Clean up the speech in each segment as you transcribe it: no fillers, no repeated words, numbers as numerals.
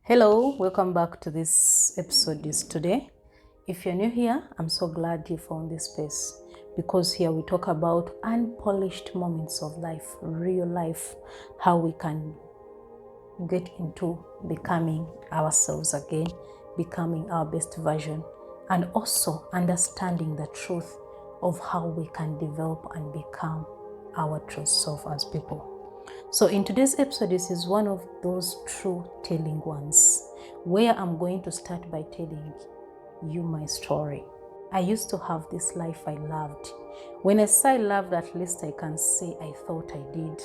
Hello, welcome back to this episode today. If you're new here, I'm so glad you found this space because here we talk about unpolished moments of life, real life, how we can get into becoming ourselves again, becoming our best version, and also understanding the truth of how we can develop and become our true self as people. So in today's episode, this is one of those true telling ones where I'm going to start by telling you my story. I used to have this life I loved. When I say I loved, at least I can say I thought I did.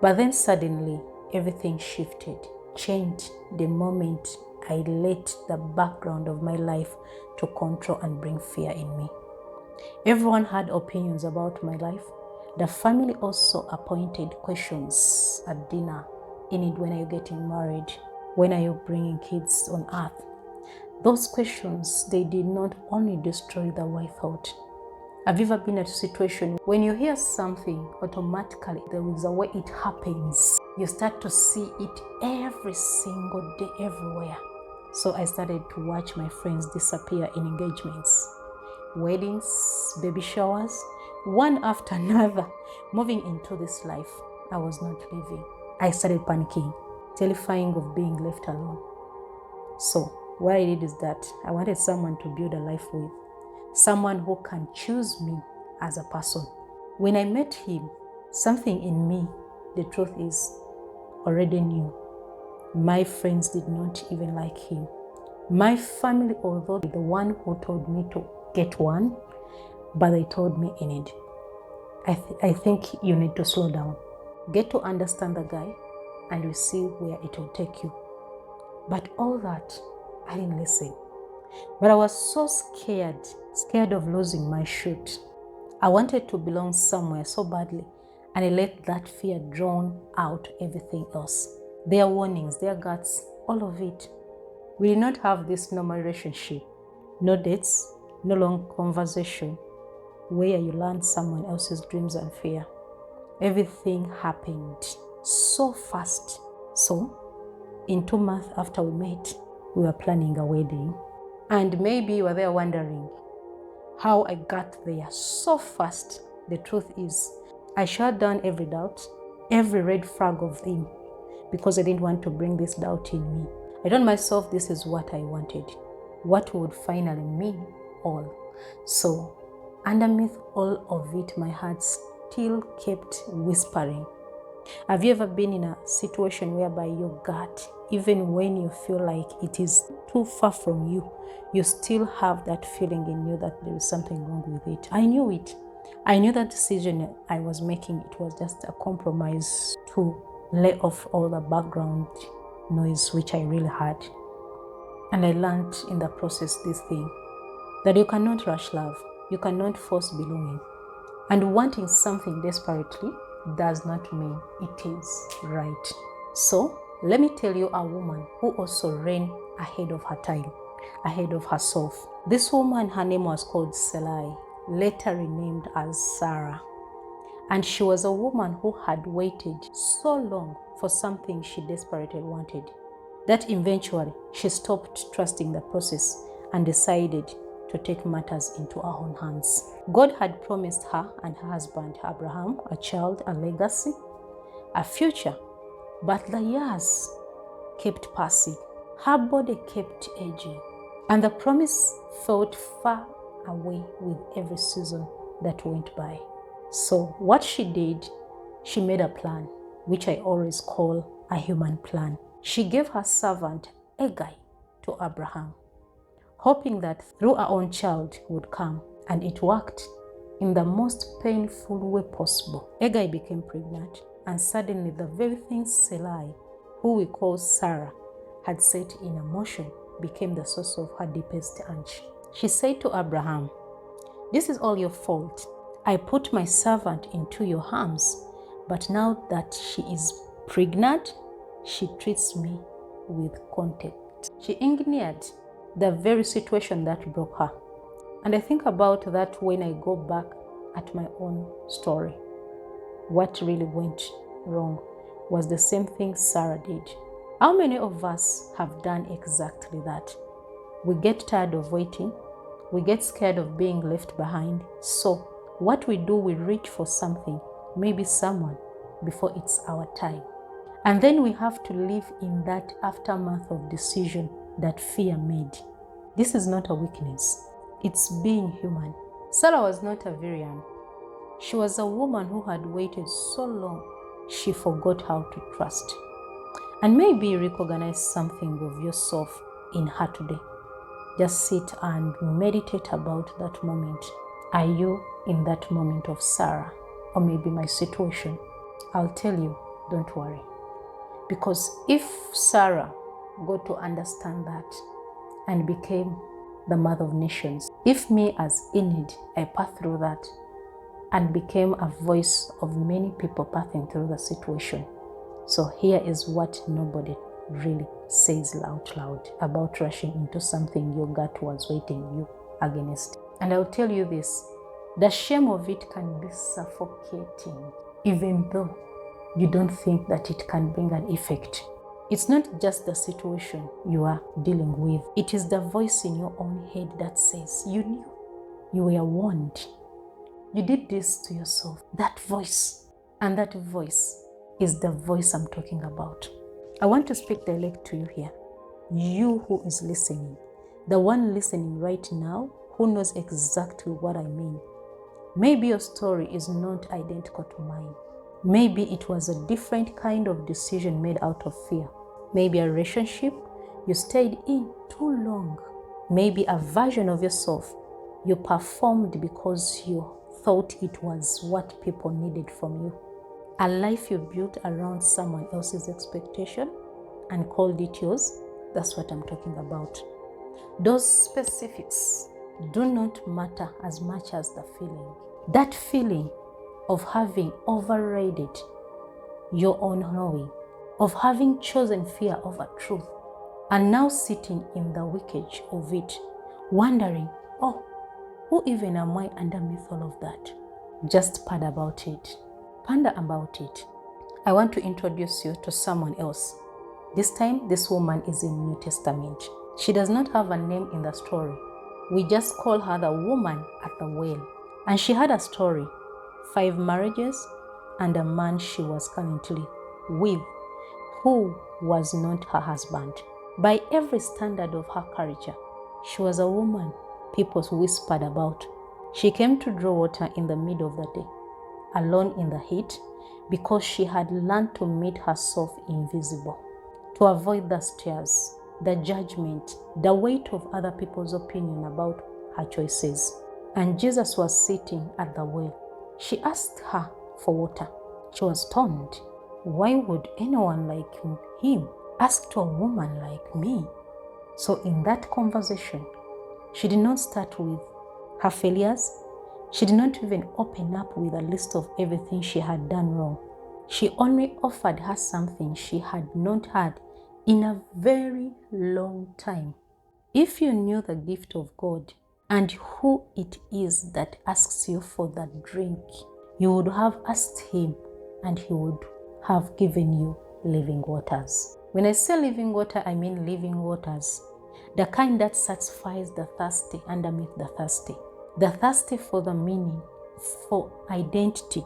But then suddenly everything shifted, changed the moment I let the background of my life to control and bring fear in me. Everyone had opinions about my life. The family also appointed questions at dinner. When are you getting married? When are you bringing kids on earth? Those questions, they did not only destroy the way I thought. Have you ever been in a situation when you hear something, automatically there is a way it happens. You start to see it every single day, everywhere. So I started to watch my friends disappear in engagements, weddings, baby showers, one after another, moving into this life I was not living. I started panicking, terrifying of being left alone. So what I did is that I wanted someone to build a life with, someone who can choose me as a person. When I met him, something in me, the truth is, already knew. My friends did not even like him. My family, although the one who told me to get one, but they told me in it, I think you need to slow down. Get to understand the guy and you see where it will take you. But all that, I didn't listen. But I was so scared of losing my shoot. I wanted to belong somewhere so badly, and I let that fear drown out everything else. Their warnings, their guts, all of it. We did not have this normal relationship. No dates, no long conversation where you learn someone else's dreams and fear. Everything happened so fast. So, in 2 months after we met, we were planning a wedding. And maybe you were there wondering how I got there so fast. The truth is, I shut down every doubt, every red flag of him, because I didn't want to bring this doubt in me. I told myself this is what I wanted, what would finally mean all. So, underneath all of it, my heart still kept whispering. Have you ever been in a situation whereby your gut, even when you feel like it is too far from you, you still have that feeling in you that there is something wrong with it? I knew it. I knew that decision I was making, it was just a compromise to lay off all the background noise which I really had. And I learned in the process this thing, that you cannot rush love, you cannot force belonging. And wanting something desperately does not mean it is right. So let me tell you a woman who also ran ahead of her time, ahead of herself. This woman, her name was called Sarai, later renamed as Sarah. And she was a woman who had waited so long for something she desperately wanted, that eventually she stopped trusting the process and decided to take matters into her own hands. God had promised her and her husband Abraham a child, a legacy, a future, but the years kept passing. Her body kept aging, and the promise felt far away with every season that went by. So what she did, she made a plan, which I always call a human plan. She gave her servant Agai to Abraham, hoping that through her own child would come, and it worked in the most painful way possible. Agai became pregnant, and suddenly the very thing Sarai, who we call Sarah, had set in motion became the source of her deepest anguish. She said to Abraham, "This is all your fault. I put my servant into your arms, but now that she is pregnant, she treats me with contempt." She ignored the very situation that broke her. And I think about that when I go back at my own story. What really went wrong was the same thing Sarah did. How many of us have done exactly that? We get tired of waiting. We get scared of being left behind. So what we do, we reach for something, maybe someone, before it's our time. And then we have to live in that aftermath of decision that fear made. This is not a weakness. It's being human. Sarah was not a Virian. She was a woman who had waited so long, she forgot how to trust. And maybe you recognize something of yourself in her today. Just sit and meditate about that moment. Are you in that moment of Sarah? Or maybe my situation? I'll tell you, don't worry. Because if Sarah got to understand that and became the mother of nations, if me as Enid, I passed through that and became a voice of many people passing through the situation. So here is what nobody really says loud about rushing into something your gut was waiting you against. And I'll tell you this, the shame of it can be suffocating, even though you don't think that it can bring an effect. It's not just the situation you are dealing with. It is the voice in your own head that says, you knew, you were warned, you did this to yourself. That voice, and that voice is the voice I'm talking about. I want to speak direct to you here. You who is listening, the one listening right now who knows exactly what I mean. Maybe your story is not identical to mine. Maybe it was a different kind of decision made out of fear. Maybe a relationship you stayed in too long. Maybe a version of yourself you performed because you thought it was what people needed from you. A life you built around someone else's expectation and called it yours. That's what I'm talking about. Those specifics do not matter as much as the feeling. That feeling of having overrated your own knowing, of having chosen fear over truth, and now sitting in the wreckage of it, wondering, oh, who even am I underneath all of that? Just ponder about it. Ponder about it. I want to introduce you to someone else. This time, this woman is in New Testament. She does not have a name in the story. We just call her the woman at the well. And she had a story, 5 marriages, and a man she was currently with, who was not her husband. By every standard of her culture, she was a woman people whispered about. She came to draw water in the middle of the day, alone in the heat, because she had learned to make herself invisible, to avoid the stares, the judgment, the weight of other people's opinion about her choices. And Jesus was sitting at the well. She asked her for water. She was stunned. Why would anyone like him ask to a woman like me? So in that conversation, she did not start with her failures. She did not even open up with a list of everything she had done wrong. She only offered her something she had not had in a very long time. If you knew the gift of God and who it is that asks you for that drink, you would have asked him and he would have given you living waters. When I say living water, I mean living waters. The kind that satisfies the thirsty underneath the thirsty. The thirsty for the meaning, for identity,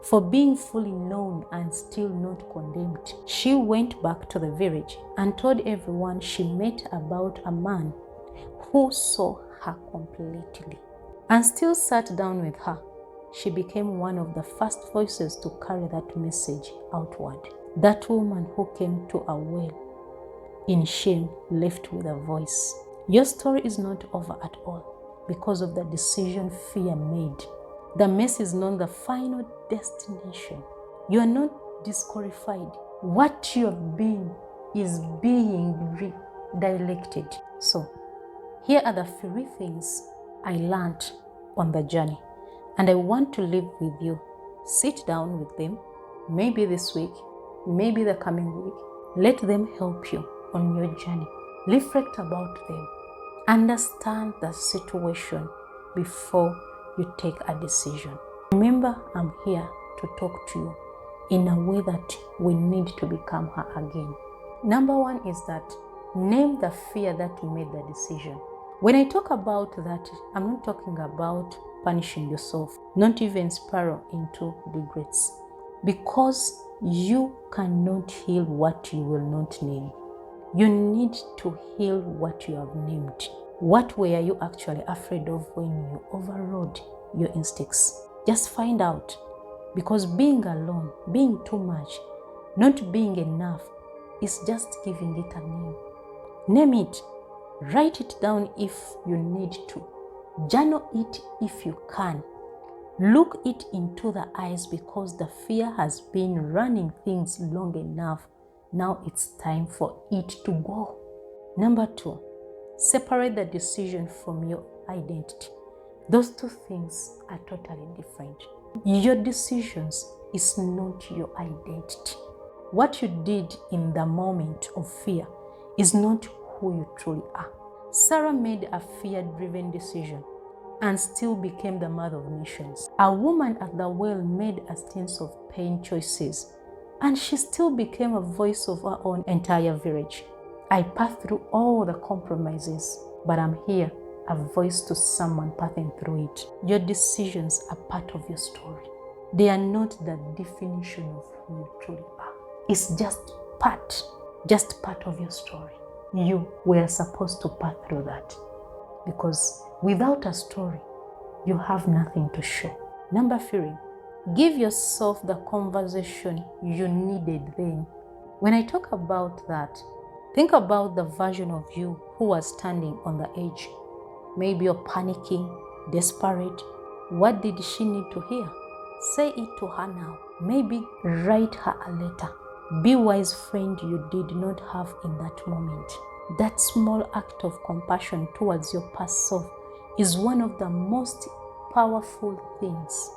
for being fully known and still not condemned. She went back to the village and told everyone she met about a man who saw her completely and still sat down with her. She became one of the first voices to carry that message outward. That woman who came to a well in shame, left with a voice. Your story is not over at all because of the decision fear made. The mess is not the final destination. You are not disqualified. What you have been is being redirected. So, here are the 3 things I learned on the journey, and I want to live with you. Sit down with them, maybe this week, maybe the coming week. Let them help you on your journey. Reflect about them. Understand the situation before you take a decision. Remember, I'm here to talk to you in a way that we need to become her again. Number one is that name the fear that made the decision. When I talk about that, I'm not talking about punishing yourself, not even spiral into regrets, because you cannot heal what you will not name. You need to heal what you have named. What were you actually afraid of when you overrode your instincts? Just find out, because being alone, being too much, not being enough is just giving it a name. Name it. Write it down if you need to. Journal it if you can. Look it into the eyes, because the fear has been running things long enough. Now it's time for it to go. Number two, separate the decision from your identity. Those two things are totally different. Your decisions is not your identity. What you did in the moment of fear is not who you truly are. Sarah made a fear-driven decision and still became the mother of nations. A woman at the well made a stance of pain choices, and she still became a voice of her own entire village. I passed through all the compromises, but I'm here, a voice to someone passing through it. Your decisions are part of your story. They are not the definition of who you truly are. It's just part of your story. You were supposed to pass through that, because without a story, you have nothing to show. Number three, give yourself the conversation you needed then. When I talk about that, think about the version of you who was standing on the edge. Maybe you're panicking, desperate. What did she need to hear? Say it to her now. Maybe write her a letter. Be wise friend you did not have in that moment. That small act of compassion towards your past self is one of the most powerful things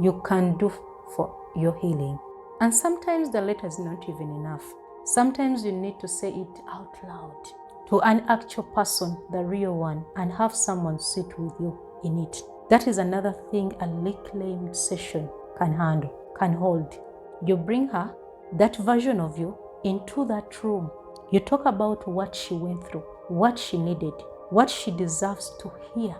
you can do for your healing. And sometimes the letter is not even enough. Sometimes you need to say it out loud to an actual person, the real one, and have someone sit with you in it. That is another thing a reclaimed session can handle, can hold. You bring her, that version of you, into that room. You talk about what she went through, what she needed, what she deserves to hear.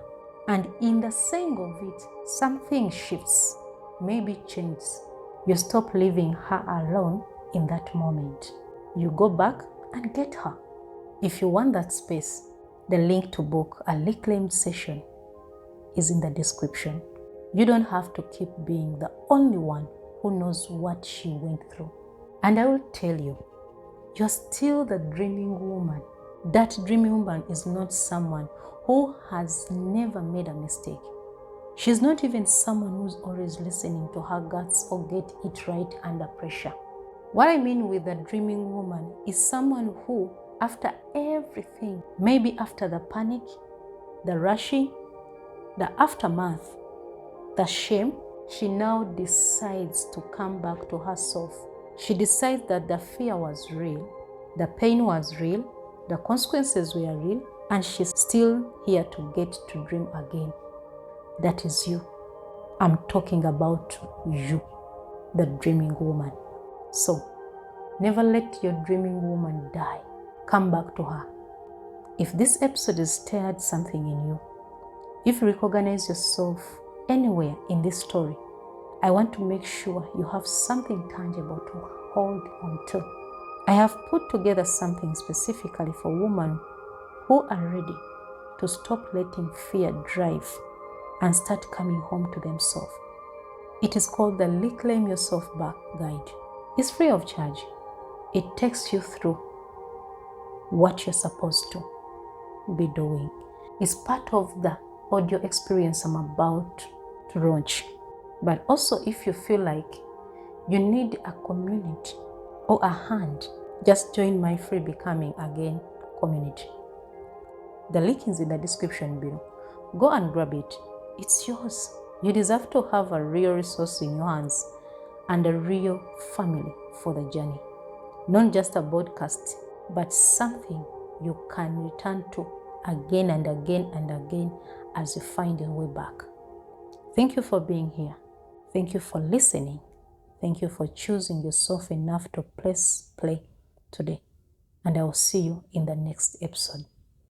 And in the saying of it, something shifts, maybe changes. You stop leaving her alone in that moment. You go back and get her. If you want that space, the link to book a reclaimed session is in the description. You don't have to keep being the only one who knows what she went through. And I will tell you, you're still the dreaming woman. That dreaming woman is not someone who has never made a mistake. She's not even someone who's always listening to her guts or get it right under pressure. What I mean with the dreaming woman is someone who, after everything, maybe after the panic, the rushing, the aftermath, the shame, she now decides to come back to herself. She decides that the fear was real, the pain was real, the consequences were real, and she's still here to get to dream again. That is you. I'm talking about you, the dreaming woman. So, never let your dreaming woman die. Come back to her. If this episode has stirred something in you, if you recognize yourself anywhere in this story, I want to make sure you have something tangible to hold on to. I have put together something specifically for women who are ready to stop letting fear drive and start coming home to themselves. It is called the Reclaim Yourself Back Guide. It's free of charge. It takes you through what you're supposed to be doing. It's part of the audio experience I'm about to launch. But also, if you feel like you need a community or a hand, just join my free Becoming Again community. The link is in the description below. Go and grab it. It's yours. You deserve to have a real resource in your hands and a real family for the journey. Not just a podcast, but something you can return to again and again and again as you find your way back. Thank you for being here. Thank you for listening. Thank you for choosing yourself enough to press play today. and I will see you in the next episode.